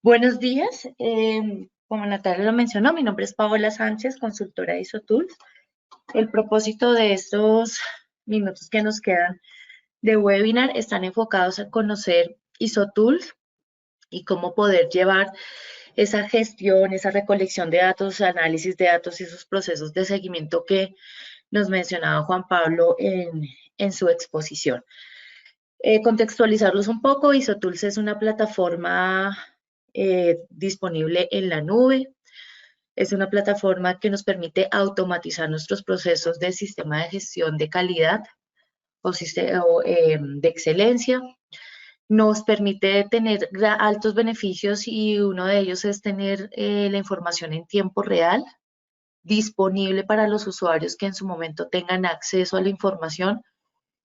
Buenos días. Como Natalia lo mencionó, mi nombre es Paola Sánchez, consultora de ISOTools. El propósito de estos minutos que nos quedan de webinar están enfocados a conocer ISOTools y cómo poder llevar esa gestión, esa recolección de datos, análisis de datos y esos procesos de seguimiento que nos mencionaba Juan Pablo en su exposición. Contextualizarlos un poco, ISOTools es una plataforma disponible en la nube. Es una plataforma que nos permite automatizar nuestros procesos del sistema de gestión de calidad o de excelencia. Nos permite tener altos beneficios y uno de ellos es tener la información en tiempo real disponible para los usuarios que en su momento tengan acceso a la información.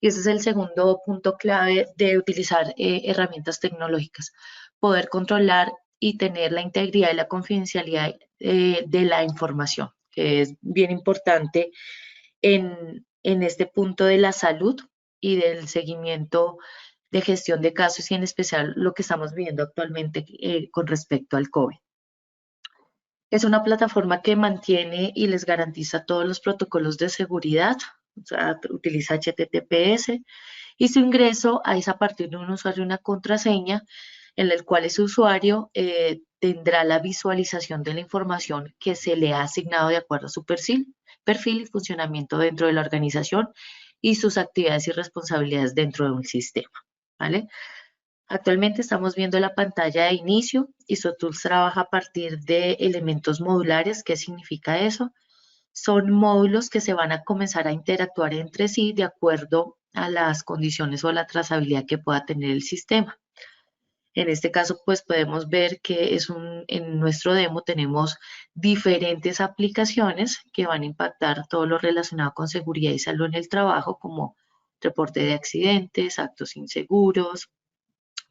Y ese es el segundo punto clave de utilizar herramientas tecnológicas, poder controlar y tener la integridad y la confidencialidad de la información, que es bien importante en este punto de la salud y del seguimiento de gestión de casos y en especial lo que estamos viviendo actualmente con respecto al COVID. Es una plataforma que mantiene y les garantiza todos los protocolos de seguridad, o sea, utiliza HTTPS y su ingreso es a partir de un usuario y una contraseña en el cual ese usuario tendrá la visualización de la información que se le ha asignado de acuerdo a su perfil y funcionamiento dentro de la organización y sus actividades y responsabilidades dentro de un sistema, ¿vale? Actualmente estamos viendo la pantalla de inicio. ISOTools trabaja a partir de elementos modulares. ¿Qué significa eso? Son módulos que se van a comenzar a interactuar entre sí de acuerdo a las condiciones o la trazabilidad que pueda tener el sistema. En este caso, pues podemos ver que en nuestro demo tenemos diferentes aplicaciones que van a impactar todo lo relacionado con seguridad y salud en el trabajo, como reporte de accidentes, actos inseguros,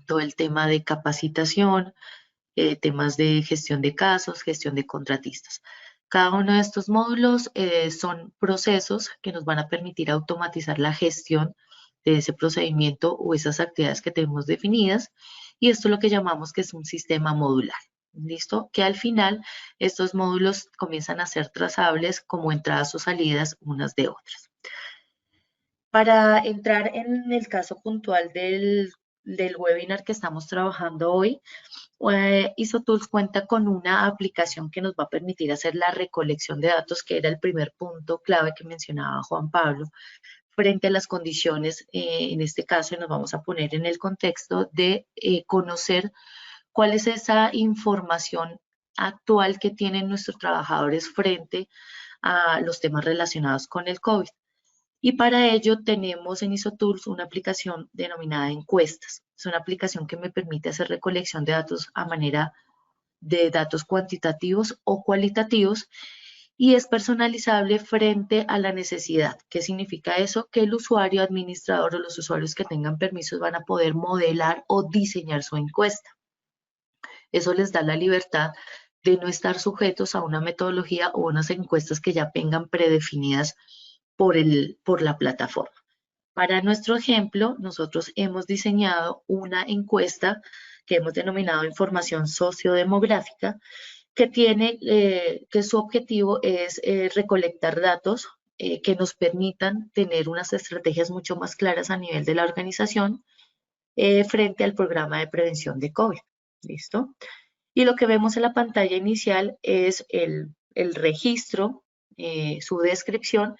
todo el tema de capacitación, temas de gestión de casos, gestión de contratistas. Cada uno de estos módulos son procesos que nos van a permitir automatizar la gestión de ese procedimiento o esas actividades que tenemos definidas. Y esto es lo que llamamos que es un sistema modular. ¿Listo? Que al final estos módulos comienzan a ser trazables como entradas o salidas unas de otras. Para entrar en el caso puntual del webinar que estamos trabajando hoy, ISOTools cuenta con una aplicación que nos va a permitir hacer la recolección de datos, que era el primer punto clave que mencionaba Juan Pablo, frente a las condiciones, en este caso nos vamos a poner en el contexto de conocer cuál es esa información actual que tienen nuestros trabajadores frente a los temas relacionados con el COVID. Y para ello tenemos en ISOTools una aplicación denominada Encuestas. Es una aplicación que me permite hacer recolección de datos a manera de datos cuantitativos o cualitativos y es personalizable frente a la necesidad. ¿Qué significa eso? Que el usuario, administrador o los usuarios que tengan permisos van a poder modelar o diseñar su encuesta. Eso les da la libertad de no estar sujetos a una metodología o unas encuestas que ya vengan predefinidas por la plataforma. Para nuestro ejemplo, nosotros hemos diseñado una encuesta que hemos denominado información sociodemográfica, que su objetivo es recolectar datos que nos permitan tener unas estrategias mucho más claras a nivel de la organización frente al programa de prevención de COVID. ¿Listo? Y lo que vemos en la pantalla inicial es el registro, su descripción,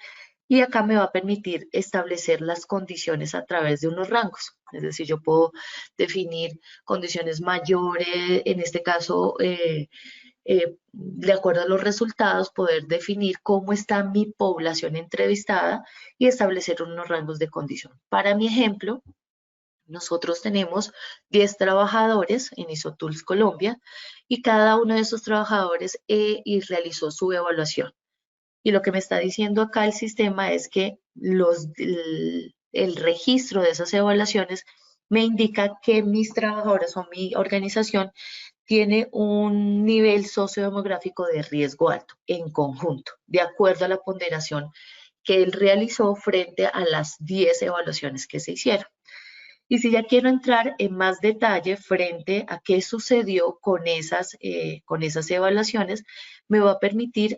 y acá me va a permitir establecer las condiciones a través de unos rangos. Es decir, yo puedo definir condiciones mayores, en este caso, de acuerdo a los resultados, poder definir cómo está mi población entrevistada y establecer unos rangos de condición. Para mi ejemplo, nosotros tenemos 10 trabajadores en ISOTools Colombia y cada uno de esos trabajadores y realizó su evaluación. Y lo que me está diciendo acá el sistema es que el registro de esas evaluaciones me indica que mis trabajadores o mi organización tiene un nivel sociodemográfico de riesgo alto en conjunto, de acuerdo a la ponderación que él realizó frente a las 10 evaluaciones que se hicieron. Y si ya quiero entrar en más detalle frente a qué sucedió con esas evaluaciones, me va a permitir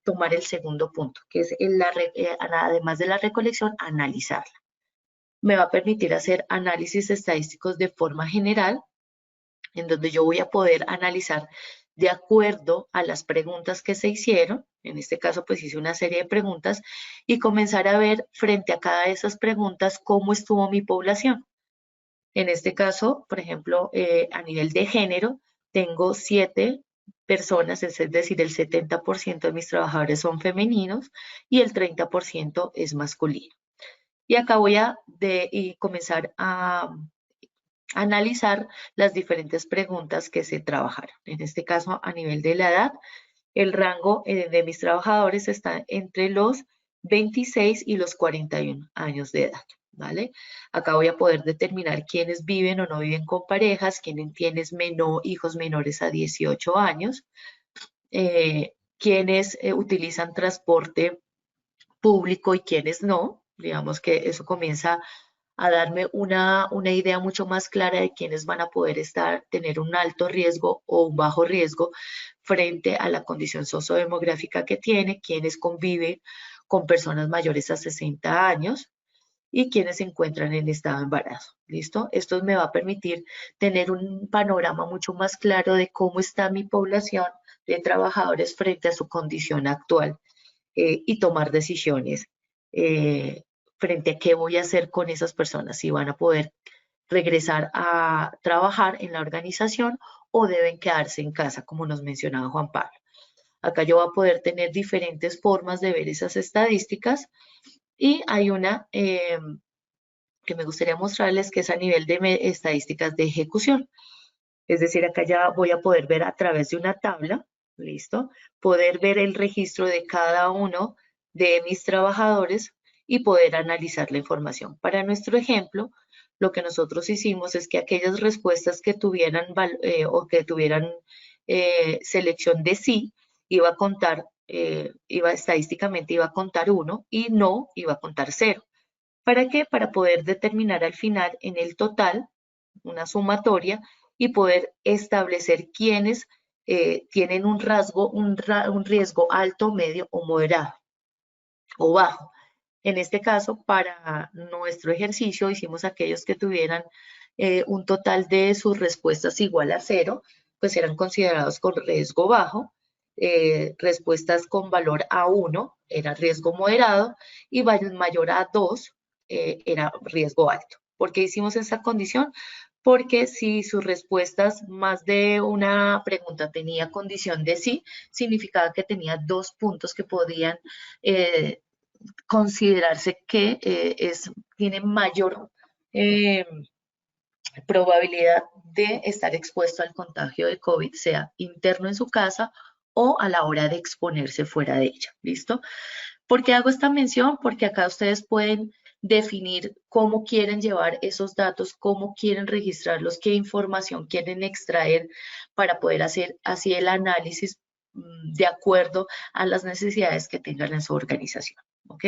tomar el segundo punto, que es además de la recolección, analizarla. Me va a permitir hacer análisis estadísticos de forma general, en donde yo voy a poder analizar de acuerdo a las preguntas que se hicieron. En este caso, pues hice una serie de preguntas y comenzar a ver frente a cada de esas preguntas cómo estuvo mi población. En este caso, por ejemplo, a nivel de género, tengo 7 personas, es decir, el 70% de mis trabajadores son femeninos y el 30% es masculino. Y acá voy a comenzar a analizar las diferentes preguntas que se trabajaron. En este caso, a nivel de la edad, el rango de mis trabajadores está entre los 26 y los 41 años de edad, ¿vale? Acá voy a poder determinar quiénes viven o no viven con parejas, quiénes tienen hijos menores a 18 años, quiénes utilizan transporte público y quiénes no. Digamos que eso comienza a darme una idea mucho más clara de quiénes van a poder tener un alto riesgo o un bajo riesgo frente a la condición sociodemográfica que tiene, quiénes conviven con personas mayores a 60 años y quienes se encuentran en estado de embarazo. ¿Listo? Esto me va a permitir tener un panorama mucho más claro de cómo está mi población de trabajadores frente a su condición actual y tomar decisiones frente a qué voy a hacer con esas personas, si van a poder regresar a trabajar en la organización o deben quedarse en casa, como nos mencionaba Juan Pablo. Acá yo voy a poder tener diferentes formas de ver esas estadísticas y hay una que me gustaría mostrarles que es a nivel de estadísticas de ejecución. Es decir, acá ya voy a poder ver a través de una tabla, ¿listo? Poder ver el registro de cada uno de mis trabajadores y poder analizar la información. Para nuestro ejemplo, lo que nosotros hicimos es que aquellas respuestas que tuvieran selección de sí, iba a contar, estadísticamente iba a contar 1 y no iba a contar 0. ¿Para qué? Para poder determinar al final en el total una sumatoria y poder establecer quiénes tienen un riesgo alto, medio o moderado o bajo. En este caso, para nuestro ejercicio, hicimos aquellos que tuvieran un total de sus respuestas igual a 0, pues eran considerados con riesgo bajo. Respuestas con valor A1 era riesgo moderado y mayor a 2 era riesgo alto. ¿Por qué hicimos esa condición? Porque si sus respuestas más de una pregunta tenía condición de sí, significaba que tenía 2 puntos que podían considerarse que tiene mayor probabilidad de estar expuesto al contagio de COVID, sea interno en su casa o a la hora de exponerse fuera de ella. ¿Listo? ¿Por qué hago esta mención? Porque acá ustedes pueden definir cómo quieren llevar esos datos, cómo quieren registrarlos, qué información quieren extraer para poder hacer así el análisis de acuerdo a las necesidades que tengan en su organización. ¿Ok?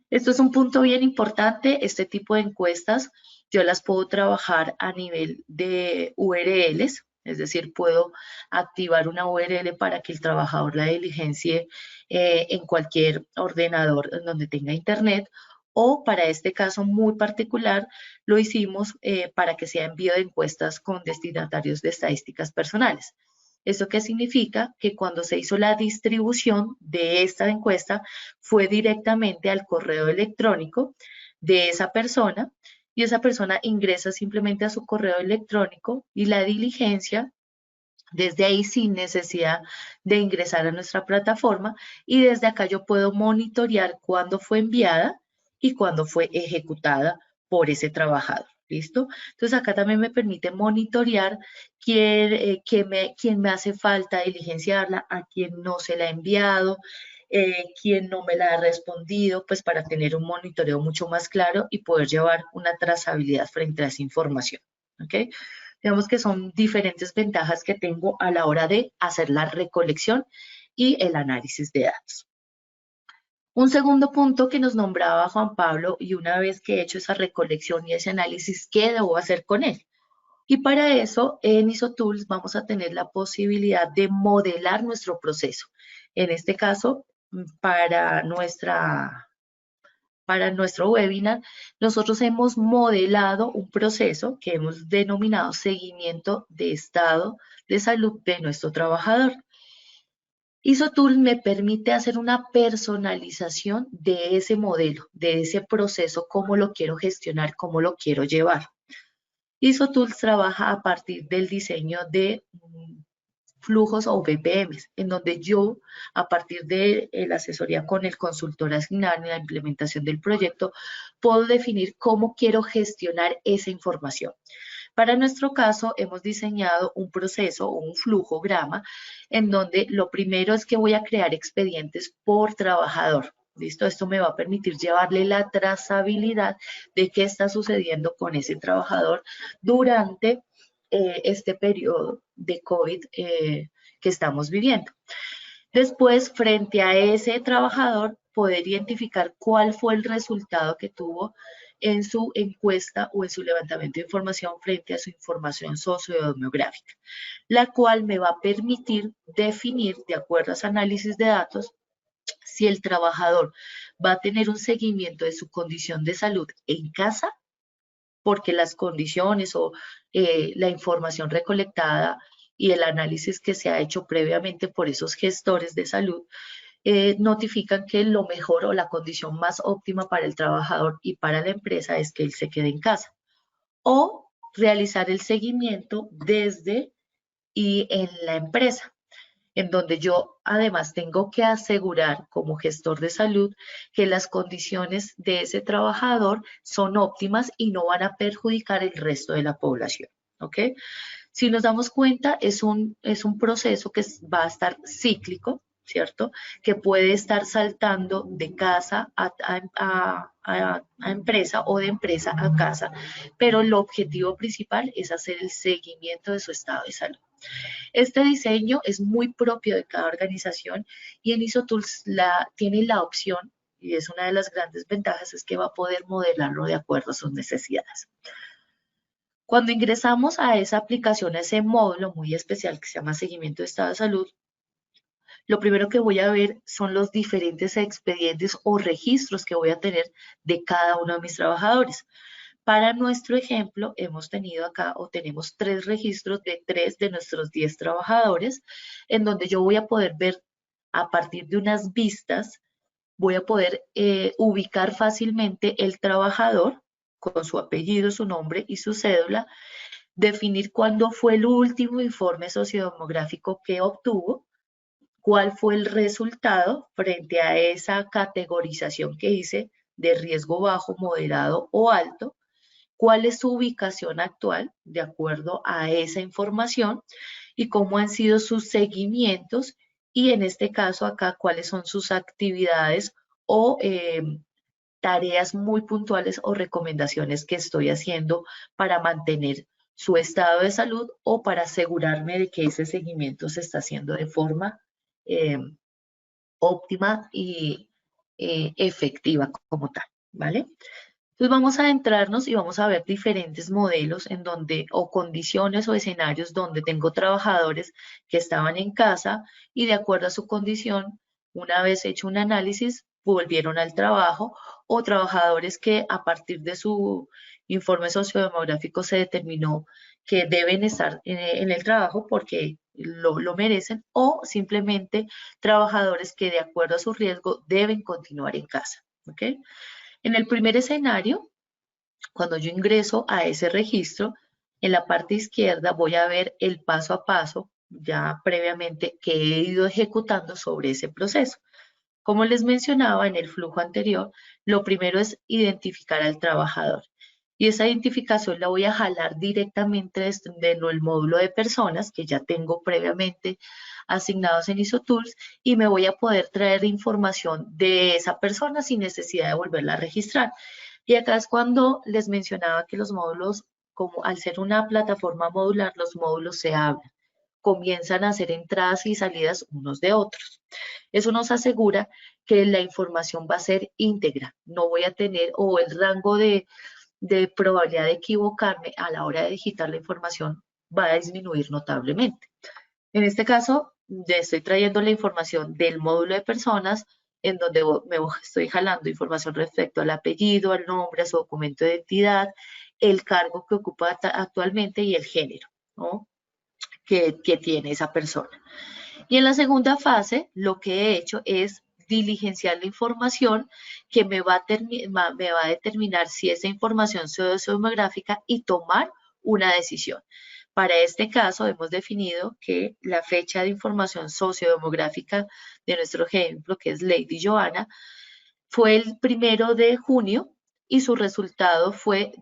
Esto es un punto bien importante. Este tipo de encuestas yo las puedo trabajar a nivel de URLs, es decir, puedo activar una URL para que el trabajador la diligencie en cualquier ordenador donde tenga internet, o para este caso muy particular lo hicimos para que sea envío de encuestas con destinatarios de estadísticas personales. ¿Eso qué significa? Que cuando se hizo la distribución de esta encuesta fue directamente al correo electrónico de esa persona y esa persona ingresa simplemente a su correo electrónico y la diligencia desde ahí sin necesidad de ingresar a nuestra plataforma y desde acá yo puedo monitorear cuándo fue enviada y cuándo fue ejecutada por ese trabajador. ¿Listo? Entonces acá también me permite monitorear quién me hace falta diligenciarla, a quién no se la ha enviado, quién no me la ha respondido, pues para tener un monitoreo mucho más claro y poder llevar una trazabilidad frente a esa información. ¿Ok? Digamos que son diferentes ventajas que tengo a la hora de hacer la recolección y el análisis de datos. Un segundo punto que nos nombraba Juan Pablo, y una vez que he hecho esa recolección y ese análisis, ¿qué debo hacer con él? Y para eso, en IsoTools vamos a tener la posibilidad de modelar nuestro proceso. En este caso, para nuestro webinar, nosotros hemos modelado un proceso que hemos denominado seguimiento de estado de salud de nuestro trabajador. IsoTools me permite hacer una personalización de ese modelo, de ese proceso, cómo lo quiero gestionar, cómo lo quiero llevar. IsoTools trabaja a partir del diseño de flujos o BPMs, en donde yo, a partir de la asesoría con el consultor asignado en la implementación del proyecto, puedo definir cómo quiero gestionar esa información. Para nuestro caso, hemos diseñado un proceso o un flujograma en donde lo primero es que voy a crear expedientes por trabajador. ¿Listo? Esto me va a permitir llevarle la trazabilidad de qué está sucediendo con ese trabajador durante este periodo de COVID que estamos viviendo. Después, frente a ese trabajador, poder identificar cuál fue el resultado que tuvo en su encuesta o en su levantamiento de información frente a su información sociodemográfica, la cual me va a permitir definir, de acuerdo a ese análisis de datos, si el trabajador va a tener un seguimiento de su condición de salud en casa, porque las condiciones o la información recolectada y el análisis que se ha hecho previamente por esos gestores de salud notifican que lo mejor o la condición más óptima para el trabajador y para la empresa es que él se quede en casa. O realizar el seguimiento desde y en la empresa, en donde yo además tengo que asegurar como gestor de salud que las condiciones de ese trabajador son óptimas y no van a perjudicar el resto de la población. ¿Ok? Si nos damos cuenta, es un proceso que va a estar cíclico, ¿cierto? Que puede estar saltando de casa a empresa o de empresa a casa, pero el objetivo principal es hacer el seguimiento de su estado de salud. Este diseño es muy propio de cada organización y en IsoTools tiene la opción, y es una de las grandes ventajas, es que va a poder modelarlo de acuerdo a sus necesidades. Cuando ingresamos a esa aplicación, a ese módulo muy especial que se llama Seguimiento de Estado de Salud, lo primero que voy a ver son los diferentes expedientes o registros que voy a tener de cada uno de mis trabajadores. Para nuestro ejemplo, hemos tenido acá o tenemos 3 registros de 3 de nuestros 10 trabajadores, en donde yo voy a poder ver a partir de unas vistas, voy a poder ubicar fácilmente el trabajador con su apellido, su nombre y su cédula, definir cuándo fue el último informe sociodemográfico que obtuvo, cuál fue el resultado frente a esa categorización que hice de riesgo bajo, moderado o alto, cuál es su ubicación actual de acuerdo a esa información y cómo han sido sus seguimientos y en este caso acá cuáles son sus actividades o tareas muy puntuales o recomendaciones que estoy haciendo para mantener su estado de salud o para asegurarme de que ese seguimiento se está haciendo de forma eh, óptima y efectiva como tal, ¿vale? Entonces vamos a adentrarnos y vamos a ver diferentes modelos en donde, o condiciones o escenarios donde tengo trabajadores que estaban en casa y de acuerdo a su condición, una vez hecho un análisis, volvieron al trabajo, o trabajadores que a partir de su informe sociodemográfico se determinó que deben estar en el trabajo porque lo merecen, o simplemente trabajadores que de acuerdo a su riesgo deben continuar en casa. ¿Ok? En el primer escenario, cuando yo ingreso a ese registro, en la parte izquierda voy a ver el paso a paso ya previamente que he ido ejecutando sobre ese proceso. Como les mencionaba en el flujo anterior, lo primero es identificar al trabajador. Y esa identificación la voy a jalar directamente desde el módulo de personas que ya tengo previamente asignados en IsoTools y me voy a poder traer información de esa persona sin necesidad de volverla a registrar. Y acá es cuando les mencionaba que los módulos, como al ser una plataforma modular, los módulos se hablan. comienzan a hacer entradas y salidas unos de otros. Eso nos asegura que la información va a ser íntegra, no voy a tener, o el rango de probabilidad de equivocarme a la hora de digitar la información va a disminuir notablemente. En este caso, le estoy trayendo la información del módulo de personas, en donde me estoy jalando información respecto al apellido, al nombre, a su documento de identidad, el cargo que ocupa actualmente y el género, ¿no?, que tiene esa persona. Y en la segunda fase, lo que he hecho es diligenciar la información que me va a determinar si esa información sociodemográfica y tomar una decisión. Para este caso, hemos definido que la fecha de información sociodemográfica de nuestro ejemplo, que es Lady Joana, fue el 1 de junio y su resultado fue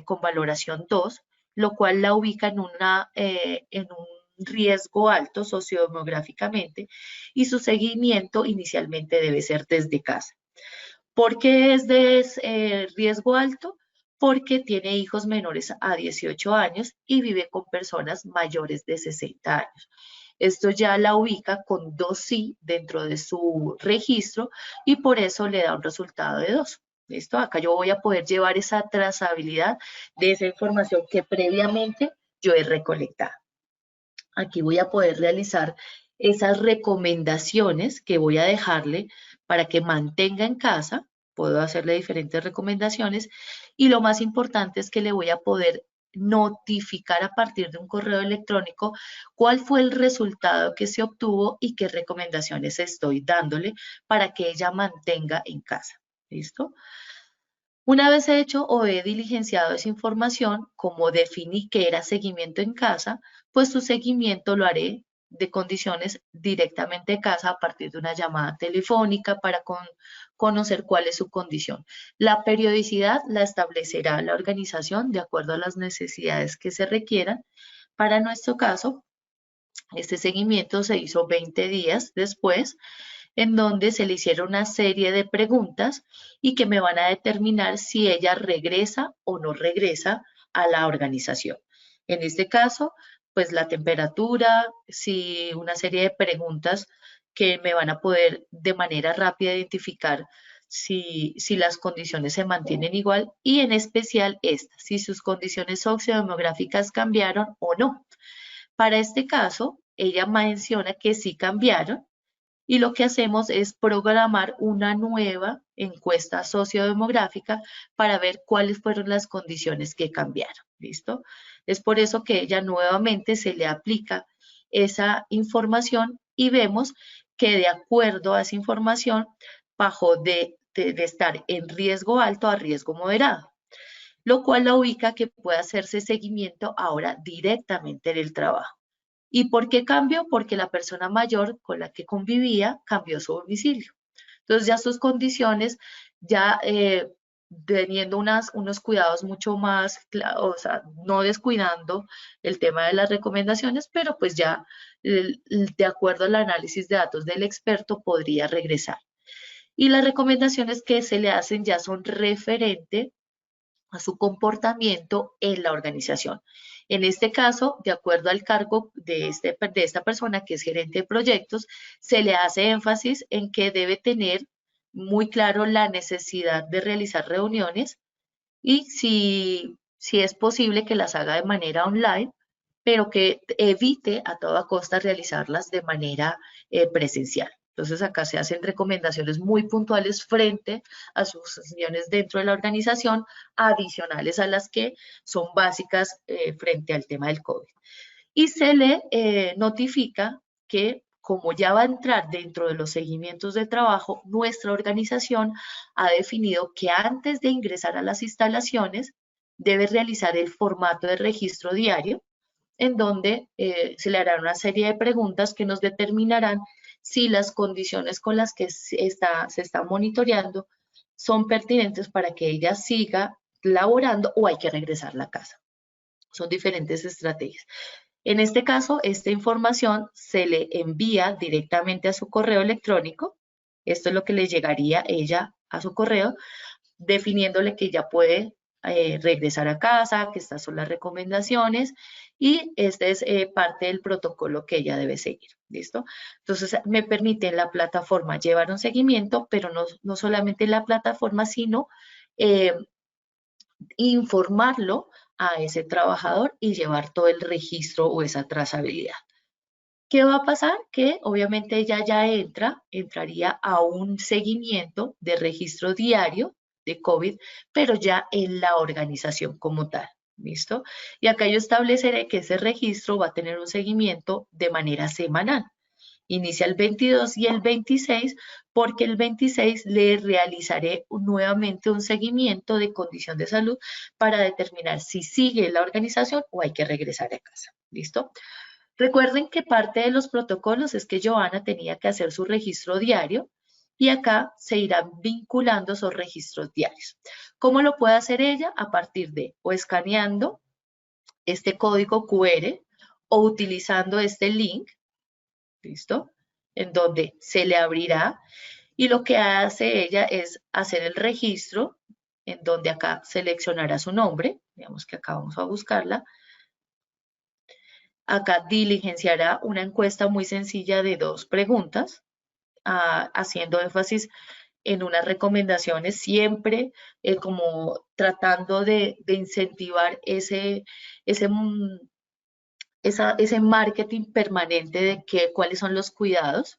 con valoración 2, lo cual la ubica en un riesgo alto sociodemográficamente, y su seguimiento inicialmente debe ser desde casa. ¿Por qué es de riesgo alto? Porque tiene hijos menores a 18 años y vive con personas mayores de 60 años. Esto ya la ubica con 2 sí dentro de su registro y por eso le da un resultado de 2. ¿Listo? Acá yo voy a poder llevar esa trazabilidad de esa información que previamente yo he recolectado. Aquí voy a poder realizar esas recomendaciones que voy a dejarle para que mantenga en casa. Puedo hacerle diferentes recomendaciones y lo más importante es que le voy a poder notificar a partir de un correo electrónico cuál fue el resultado que se obtuvo y qué recomendaciones estoy dándole para que ella mantenga en casa. ¿Listo? Una vez hecho o he diligenciado esa información, como definí que era seguimiento en casa, pues su seguimiento lo haré de condiciones directamente de casa a partir de una llamada telefónica para conocer cuál es su condición. La periodicidad la establecerá la organización de acuerdo a las necesidades que se requieran. Para nuestro caso, este seguimiento se hizo 20 días después, en donde se le hicieron una serie de preguntas y que me van a determinar si ella regresa o no regresa a la organización. En este caso, pues la temperatura, si una serie de preguntas que me van a poder de manera rápida identificar si las condiciones se mantienen igual y en especial esta, si sus condiciones sociodemográficas cambiaron o no. Para este caso, ella menciona que sí cambiaron y lo que hacemos es programar una nueva encuesta sociodemográfica para ver cuáles fueron las condiciones que cambiaron. ¿Listo? Es por eso que ella nuevamente se le aplica esa información y vemos que de acuerdo a esa información bajó de estar en riesgo alto a riesgo moderado, lo cual la ubica que puede hacerse seguimiento ahora directamente en el trabajo. ¿Y por qué cambió? Porque la persona mayor con la que convivía cambió su domicilio. Entonces ya sus condiciones, ya teniendo unos cuidados mucho más, o sea, no descuidando el tema de las recomendaciones, pero pues ya de acuerdo al análisis de datos del experto podría regresar. Y las recomendaciones que se le hacen ya son referente a su comportamiento en la organización. En este caso, de acuerdo al cargo de esta persona que es gerente de proyectos, se le hace énfasis en que debe tener muy claro la necesidad de realizar reuniones y si es posible que las haga de manera online, pero que evite a toda costa realizarlas de manera presencial. Entonces acá se hacen recomendaciones muy puntuales frente a sus sesiones dentro de la organización, adicionales a las que son básicas frente al tema del COVID. Y se le notifica que como ya va a entrar dentro de los seguimientos de trabajo, nuestra organización ha definido que antes de ingresar a las instalaciones debe realizar el formato de registro diario, en donde se le hará una serie de preguntas que nos determinarán si las condiciones con las que se está monitoreando son pertinentes para que ella siga laborando o hay que regresar a la casa. Son diferentes estrategias. En este caso, esta información se le envía directamente a su correo electrónico. Esto es lo que le llegaría ella a su correo, definiéndole que ya puede regresar a casa, que estas son las recomendaciones y este es parte del protocolo que ella debe seguir, ¿listo? Entonces, me permite en la plataforma llevar un seguimiento, pero no solamente en la plataforma, sino informarlo a ese trabajador y llevar todo el registro o esa trazabilidad. ¿Qué va a pasar? Que obviamente ella ya entraría a un seguimiento de registro diario de COVID, pero ya en la organización como tal. ¿Listo? Y acá yo estableceré que ese registro va a tener un seguimiento de manera semanal. Inicia el 22 y el 26, porque el 26 le realizaré nuevamente un seguimiento de condición de salud para determinar si sigue la organización o hay que regresar a casa. ¿Listo? Recuerden que parte de los protocolos es que Joana tenía que hacer su registro diario y acá se irán vinculando esos registros diarios. ¿Cómo lo puede hacer ella? A partir de o escaneando este código QR o utilizando este link, ¿listo? En donde se le abrirá y lo que hace ella es hacer el registro en donde acá seleccionará su nombre, digamos que acá vamos a buscarla. Acá diligenciará una encuesta muy sencilla de 2 preguntas, haciendo énfasis en unas recomendaciones, siempre como tratando de incentivar ese marketing permanente de cuáles son los cuidados.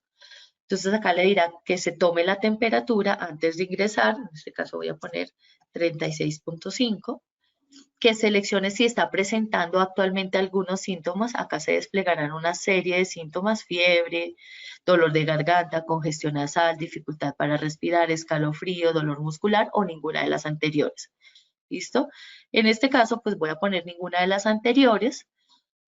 Entonces acá le dirá que se tome la temperatura antes de ingresar, en este caso voy a poner 36.5, que seleccione si está presentando actualmente algunos síntomas. Acá se desplegarán una serie de síntomas: fiebre, dolor de garganta, congestión nasal, dificultad para respirar, escalofrío, dolor muscular o ninguna de las anteriores. ¿Listo? En este caso, pues voy a poner ninguna de las anteriores.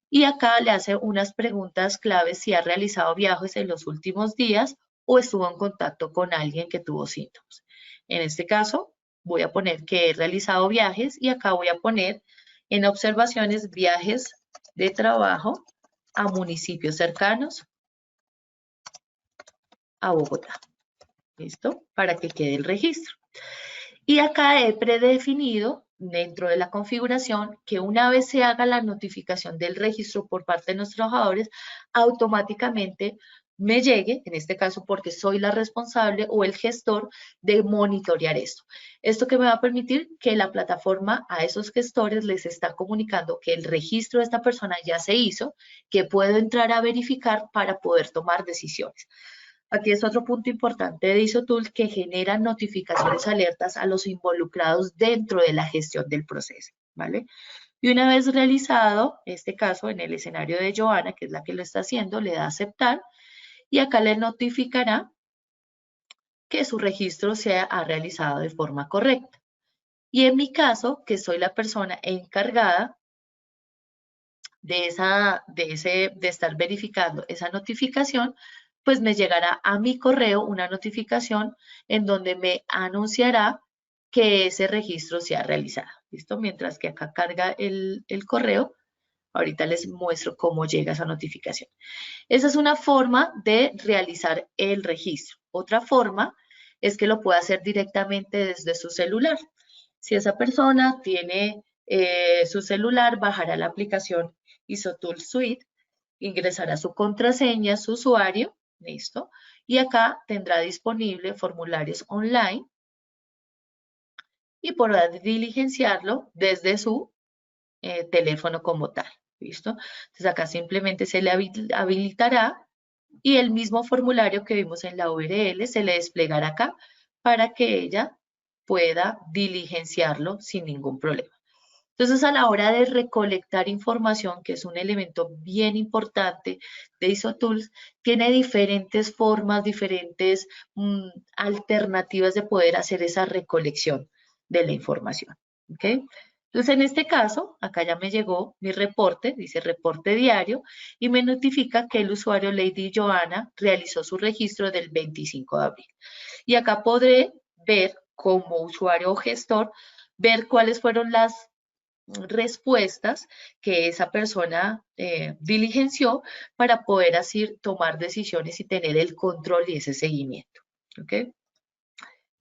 Y acá le hace unas preguntas claves: si ha realizado viajes en los últimos días o estuvo en contacto con alguien que tuvo síntomas. En este caso, voy a poner que he realizado viajes y acá voy a poner en observaciones viajes de trabajo a municipios cercanos a Bogotá. ¿Listo? Para que quede el registro. Y acá he predefinido dentro de la configuración que una vez se haga la notificación del registro por parte de los trabajadores, automáticamente me llegue, en este caso porque soy la responsable o el gestor de monitorear esto. Esto que me va a permitir que la plataforma a esos gestores les está comunicando que el registro de esta persona ya se hizo, que puedo entrar a verificar para poder tomar decisiones. Aquí es otro punto importante de ISOTools, que genera notificaciones alertas a los involucrados dentro de la gestión del proceso, ¿vale? Y una vez realizado este caso en el escenario de Joana, que es la que lo está haciendo, le da a aceptar y acá le notificará que su registro se ha realizado de forma correcta. Y en mi caso, que soy la persona encargada de estar verificando esa notificación, pues me llegará a mi correo una notificación en donde me anunciará que ese registro se ha realizado. ¿Listo? Mientras que acá carga el correo, ahorita les muestro cómo llega esa notificación. Esa es una forma de realizar el registro. Otra forma es que lo pueda hacer directamente desde su celular. Si esa persona tiene su celular, bajará la aplicación ISOTools Suite, ingresará su contraseña, su usuario, listo, y acá tendrá disponible formularios online y podrá diligenciarlo desde su teléfono como tal, listo. Entonces acá simplemente se le habilitará y el mismo formulario que vimos en la URL se le desplegará acá para que ella pueda diligenciarlo sin ningún problema. Entonces, a la hora de recolectar información, que es un elemento bien importante de ISOTools, tiene diferentes formas, diferentes alternativas de poder hacer esa recolección de la información. ¿Okay? Entonces, en este caso, acá ya me llegó mi reporte, dice reporte diario, y me notifica que el usuario Lady Joana realizó su registro del 25 de abril. Y acá podré ver como usuario o gestor, ver cuáles fueron las respuestas que esa persona diligenció para poder así tomar decisiones y tener el control y ese seguimiento. ¿Okay?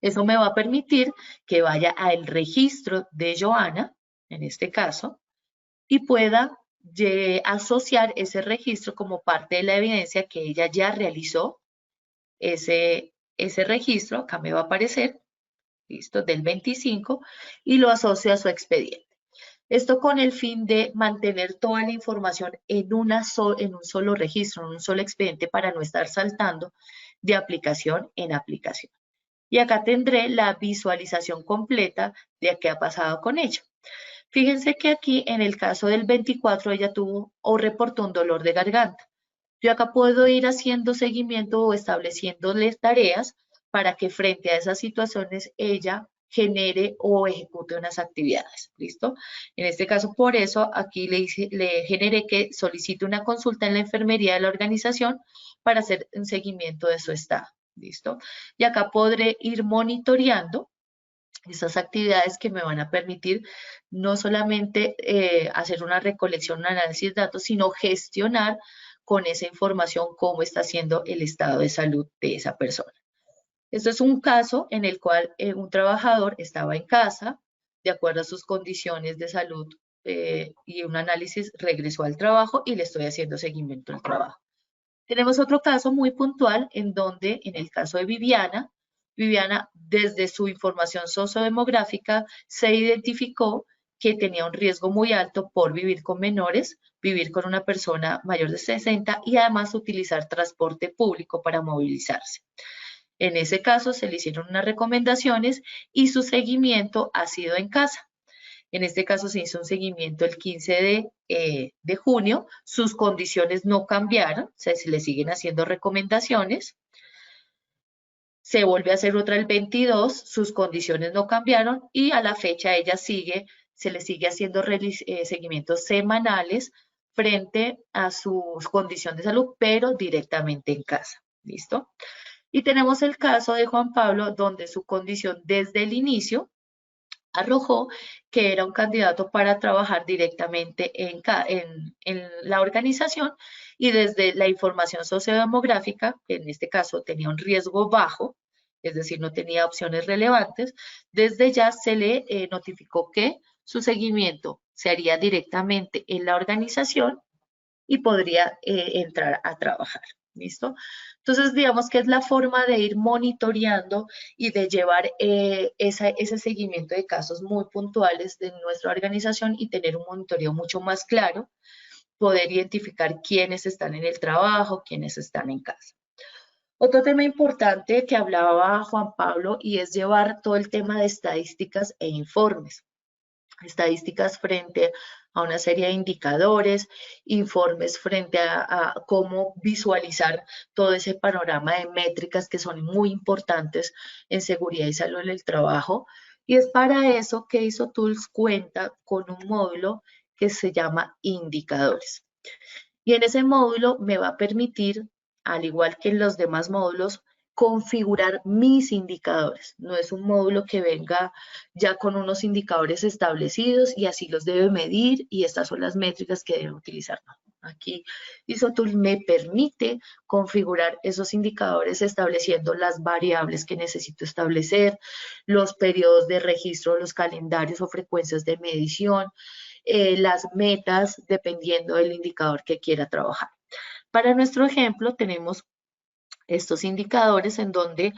Eso me va a permitir que vaya al registro de Joana, en este caso, y pueda asociar ese registro como parte de la evidencia que ella ya realizó. Ese registro, acá me va a aparecer, listo, del 25, y lo asocio a su expediente. Esto con el fin de mantener toda la información en un solo registro, en un solo expediente, para no estar saltando de aplicación en aplicación. Y acá tendré la visualización completa de qué ha pasado con ella. Fíjense que aquí en el caso del 24 ella tuvo o reportó un dolor de garganta. Yo acá puedo ir haciendo seguimiento o estableciéndoles tareas para que frente a esas situaciones ella genere o ejecute unas actividades. ¿Listo? En este caso, por eso aquí le generé que solicite una consulta en la enfermería de la organización para hacer un seguimiento de su estado. ¿Listo? Y acá podré ir monitoreando esas actividades que me van a permitir no solamente hacer una recolección, un análisis de datos, sino gestionar con esa información cómo está siendo el estado de salud de esa persona. Esto es un caso en el cual un trabajador estaba en casa, de acuerdo a sus condiciones de salud y un análisis, regresó al trabajo y le estoy haciendo seguimiento al trabajo. Tenemos otro caso muy puntual en donde, en el caso de Viviana, Viviana, desde su información sociodemográfica, se identificó que tenía un riesgo muy alto por vivir con menores, vivir con una persona mayor de 60 y además utilizar transporte público para movilizarse. En ese caso se le hicieron unas recomendaciones y su seguimiento ha sido en casa. En este caso se hizo un seguimiento el 15 de junio, sus condiciones no cambiaron, se le siguen haciendo recomendaciones. Se vuelve a hacer otra el 22, sus condiciones no cambiaron y a la fecha ella se le sigue haciendo seguimientos semanales frente a su condición de salud, pero directamente en casa. ¿Listo? Y tenemos el caso de Juan Pablo, donde su condición desde el inicio arrojó que era un candidato para trabajar directamente en la organización y desde la información sociodemográfica, que en este caso tenía un riesgo bajo, es decir, no tenía opciones relevantes, desde ya se le notificó que su seguimiento se haría directamente en la organización y podría entrar a trabajar. ¿Listo? Entonces, digamos que es la forma de ir monitoreando y de llevar ese seguimiento de casos muy puntuales de nuestra organización y tener un monitoreo mucho más claro, poder identificar quiénes están en el trabajo, quiénes están en casa. Otro tema importante que hablaba Juan Pablo y es llevar todo el tema de estadísticas e informes. Estadísticas frente a una serie de indicadores, informes frente a cómo visualizar todo ese panorama de métricas que son muy importantes en seguridad y salud en el trabajo. Y es para eso que ISOTools cuenta con un módulo que se llama indicadores. Y en ese módulo me va a permitir, al igual que en los demás módulos, configurar mis indicadores. No es un módulo que venga ya con unos indicadores establecidos y así los debe medir y estas son las métricas que debe utilizar. No. Aquí ISOTools me permite configurar esos indicadores estableciendo las variables que necesito establecer, los periodos de registro, los calendarios o frecuencias de medición, las metas dependiendo del indicador que quiera trabajar. Para nuestro ejemplo tenemos estos indicadores en donde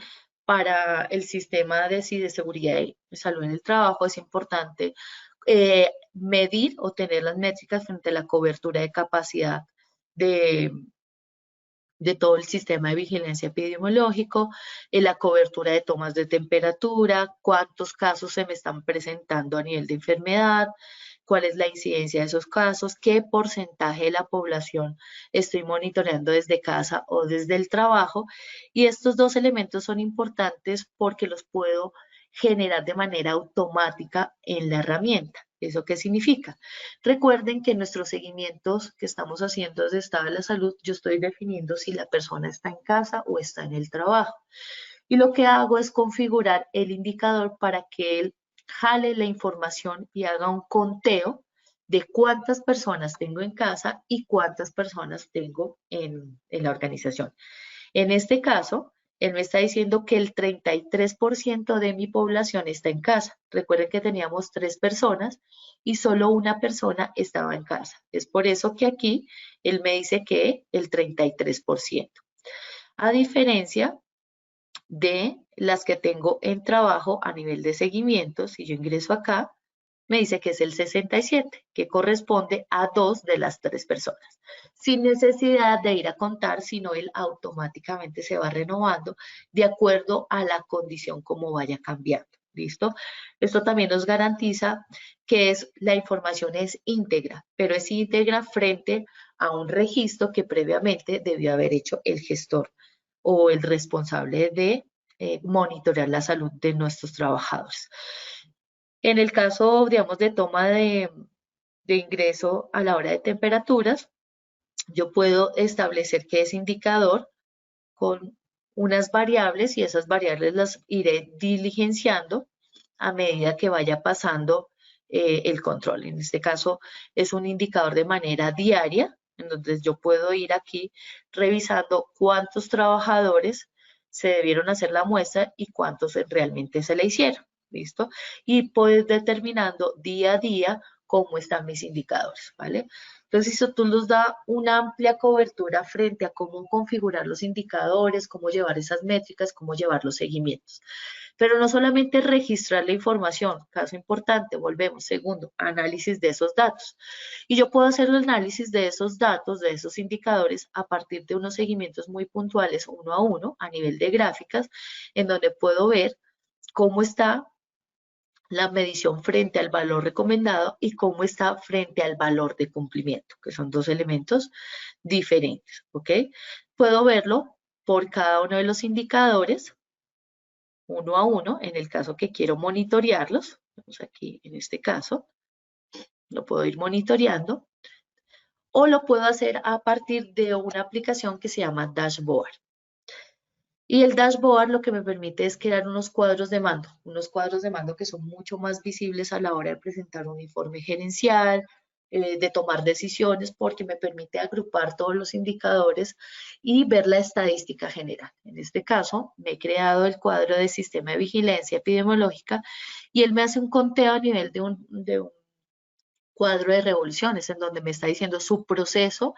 para el sistema de seguridad y salud en el trabajo es importante medir o tener las métricas frente a la cobertura de capacidad de, de todo el sistema de vigilancia epidemiológico, la cobertura de tomas de temperatura, cuántos casos se me están presentando a nivel de enfermedad, cuál es la incidencia de esos casos, qué porcentaje de la población estoy monitoreando desde casa o desde el trabajo. Y estos dos elementos son importantes porque los puedo generar de manera automática en la herramienta. ¿Eso qué significa? Recuerden que en nuestros seguimientos que estamos haciendo desde estado de la salud, yo estoy definiendo si la persona está en casa o está en el trabajo. Y lo que hago es configurar el indicador para que él jale la información y haga un conteo de cuántas personas tengo en casa y cuántas personas tengo en la organización. En este caso, Él me está diciendo que el 33% de mi población está en casa. Recuerden que teníamos 3 personas y solo una persona estaba en casa. Es por eso que aquí él me dice que el 33%. A diferencia de las que tengo en trabajo a nivel de seguimiento, si yo ingreso acá, me dice que es el 67, que corresponde a 2 de las 3 personas, sin necesidad de ir a contar, sino él automáticamente se va renovando de acuerdo a la condición como vaya cambiando. ¿Listo? Esto también nos garantiza que la información es íntegra, pero es íntegra frente a un registro que previamente debió haber hecho el gestor o el responsable de monitorear la salud de nuestros trabajadores. En el caso, digamos, de toma de ingreso a la hora de temperaturas, yo puedo establecer que ese indicador con unas variables y esas variables las iré diligenciando a medida que vaya pasando el control. En este caso es un indicador de manera diaria, entonces yo puedo ir aquí revisando cuántos trabajadores se debieron hacer la muestra y cuántos realmente se le hicieron. ¿Listo? Y puedes determinando día a día cómo están mis indicadores, ¿vale? Entonces, eso nos da una amplia cobertura frente a cómo configurar los indicadores, cómo llevar esas métricas, cómo llevar los seguimientos. Pero no solamente registrar la información, caso importante, volvemos. Segundo, análisis de esos datos. Y yo puedo hacer el análisis de esos datos, de esos indicadores, a partir de unos seguimientos muy puntuales, uno a uno, a nivel de gráficas, en donde puedo ver cómo está la medición frente al valor recomendado y cómo está frente al valor de cumplimiento, que son 2 elementos diferentes, ¿ok? Puedo verlo por cada uno de los indicadores, uno a uno, en el caso que quiero monitorearlos. Vamos aquí, en este caso, lo puedo ir monitoreando, o lo puedo hacer a partir de una aplicación que se llama Dashboard. Y el dashboard lo que me permite es crear unos cuadros de mando que son mucho más visibles a la hora de presentar un informe gerencial, de tomar decisiones, porque me permite agrupar todos los indicadores y ver la estadística general. En este caso, me he creado el cuadro de sistema de vigilancia epidemiológica y él me hace un conteo a nivel de un cuadro de revoluciones, en donde me está diciendo su proceso.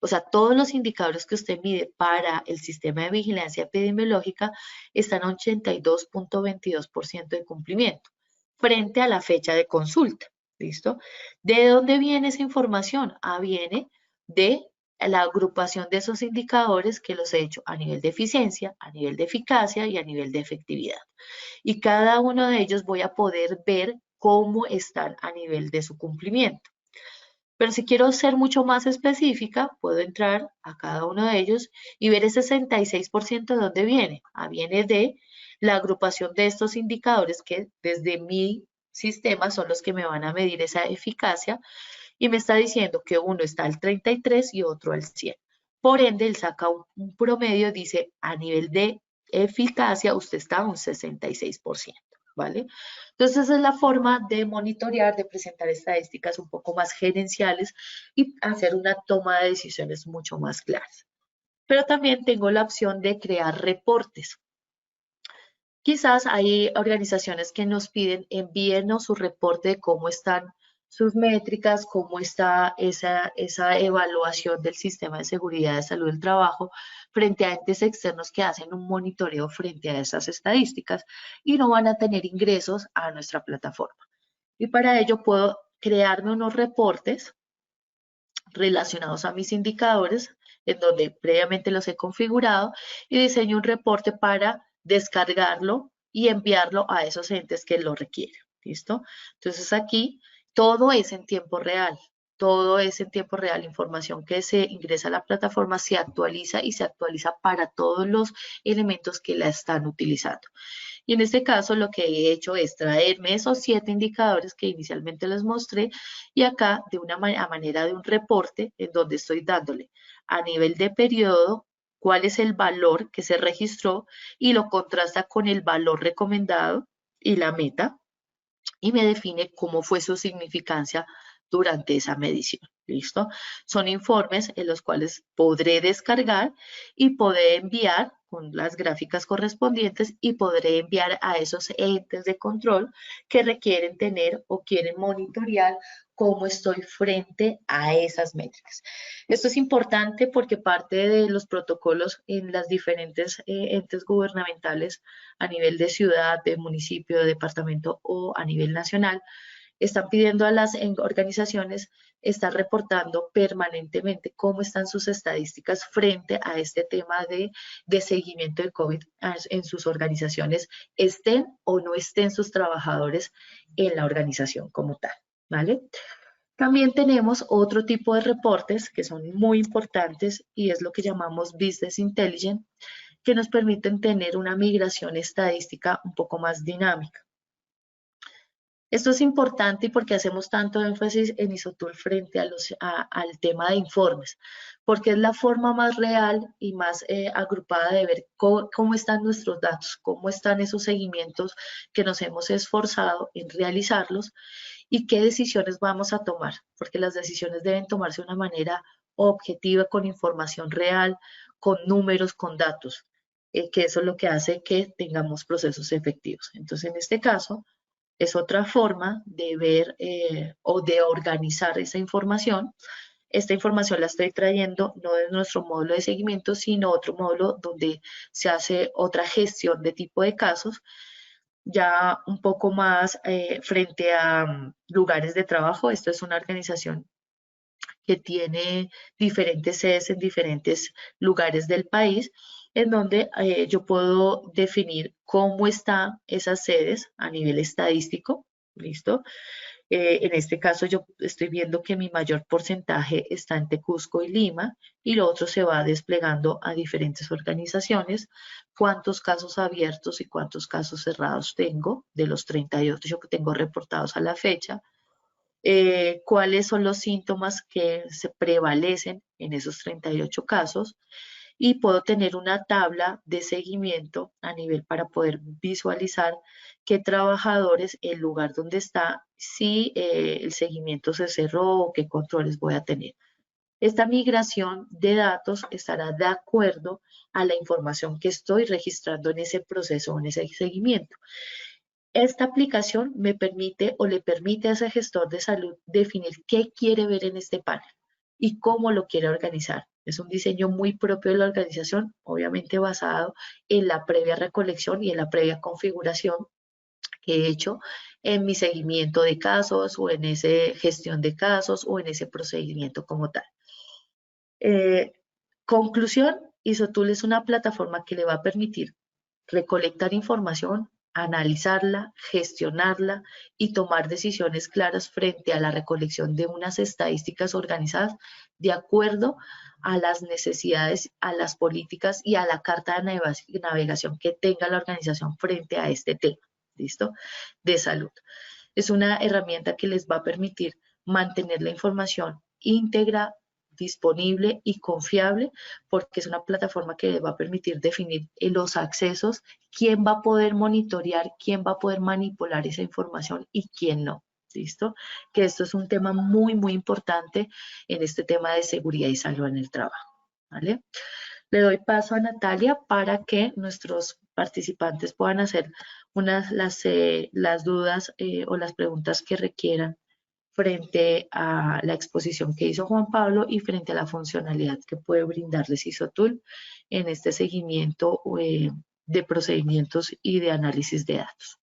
O sea, todos los indicadores que usted mide para el sistema de vigilancia epidemiológica están a 82.22% de cumplimiento frente a la fecha de consulta. ¿Listo? ¿De dónde viene esa información? Viene de la agrupación de esos indicadores que los he hecho a nivel de eficiencia, a nivel de eficacia y a nivel de efectividad. Y cada uno de ellos voy a poder ver cómo están a nivel de su cumplimiento. Pero si quiero ser mucho más específica, puedo entrar a cada uno de ellos y ver ese 66% de dónde viene. Viene de la agrupación de estos indicadores que desde mi sistema son los que me van a medir esa eficacia y me está diciendo que uno está al 33 y otro al 100. Por ende, él saca un promedio, dice a nivel de eficacia usted está a un 66%. ¿Vale? Entonces, esa es la forma de monitorear, de presentar estadísticas un poco más gerenciales y hacer una toma de decisiones mucho más claras. Pero también tengo la opción de crear reportes. Quizás hay organizaciones que nos piden envíenos su reporte de cómo están sus métricas, cómo está esa evaluación del sistema de seguridad de salud del trabajo frente a entes externos que hacen un monitoreo frente a esas estadísticas y no van a tener ingresos a nuestra plataforma. Y para ello puedo crearme unos reportes relacionados a mis indicadores, en donde previamente los he configurado y diseño un reporte para descargarlo y enviarlo a esos entes que lo requieren. ¿Listo? Entonces aquí todo es en tiempo real. Todo es en tiempo real, información que se ingresa a la plataforma se actualiza y se actualiza para todos los elementos que la están utilizando. Y en este caso lo que he hecho es traerme esos 7 indicadores que inicialmente les mostré y acá de una manera de un reporte en donde estoy dándole a nivel de periodo cuál es el valor que se registró y lo contrasta con el valor recomendado y la meta y me define cómo fue su significancia durante esa medición. ¿Listo? Son informes en los cuales podré descargar y poder enviar con las gráficas correspondientes y podré enviar a esos entes de control que requieren tener o quieren monitorear cómo estoy frente a esas métricas. Esto es importante porque parte de los protocolos en las diferentes entes gubernamentales a nivel de ciudad, de municipio, de departamento o a nivel nacional, están pidiendo a las organizaciones estar reportando permanentemente cómo están sus estadísticas frente a este tema de seguimiento de COVID en sus organizaciones, estén o no estén sus trabajadores en la organización como tal, ¿vale? También tenemos otro tipo de reportes que son muy importantes y es lo que llamamos Business Intelligence, que nos permiten tener una migración estadística un poco más dinámica. Esto es importante y porque hacemos tanto énfasis en Isotool frente al tema de informes, porque es la forma más real y más agrupada de ver cómo están nuestros datos, cómo están esos seguimientos que nos hemos esforzado en realizarlos y qué decisiones vamos a tomar, porque las decisiones deben tomarse de una manera objetiva, con información real, con números, con datos, que eso es lo que hace que tengamos procesos efectivos. Entonces, en este caso, es otra forma de ver o de organizar esa información. Esta información la estoy trayendo no de nuestro módulo de seguimiento, sino otro módulo donde se hace otra gestión de tipo de casos, ya un poco más frente a lugares de trabajo. Esto es una organización que tiene diferentes sedes en diferentes lugares del país, en donde yo puedo definir cómo están esas sedes a nivel estadístico, ¿listo? En este caso yo estoy viendo que mi mayor porcentaje está entre Cusco y Lima y lo otro se va desplegando a diferentes organizaciones. ¿Cuántos casos abiertos y cuántos casos cerrados tengo de los 38 que tengo reportados a la fecha? Cuáles son los síntomas que se prevalecen en esos 38 casos y puedo tener una tabla de seguimiento a nivel para poder visualizar qué trabajadores, el lugar donde está, si el seguimiento se cerró o qué controles voy a tener. Esta migración de datos estará de acuerdo a la información que estoy registrando en ese proceso o en ese seguimiento. Esta aplicación me permite o le permite a ese gestor de salud definir qué quiere ver en este panel y cómo lo quiere organizar. Es un diseño muy propio de la organización, obviamente basado en la previa recolección y en la previa configuración que he hecho en mi seguimiento de casos o en esa gestión de casos o en ese procedimiento como tal. Conclusión, Isotool es una plataforma que le va a permitir recolectar información, analizarla, gestionarla y tomar decisiones claras frente a la recolección de unas estadísticas organizadas de acuerdo a las necesidades, a las políticas y a la carta de navegación que tenga la organización frente a este tema, ¿listo? De salud. Es una herramienta que les va a permitir mantener la información íntegra, disponible y confiable, porque es una plataforma que les va a permitir definir los accesos, quién va a poder monitorear, quién va a poder manipular esa información y quién no. ¿Listo? Que esto es un tema muy, muy importante en este tema de seguridad y salud en el trabajo. ¿Vale? Le doy paso a Natalia para que nuestros participantes puedan hacer las dudas o las preguntas que requieran frente a la exposición que hizo Juan Pablo y frente a la funcionalidad que puede brindarles Isotool en este seguimiento de procedimientos y de análisis de datos.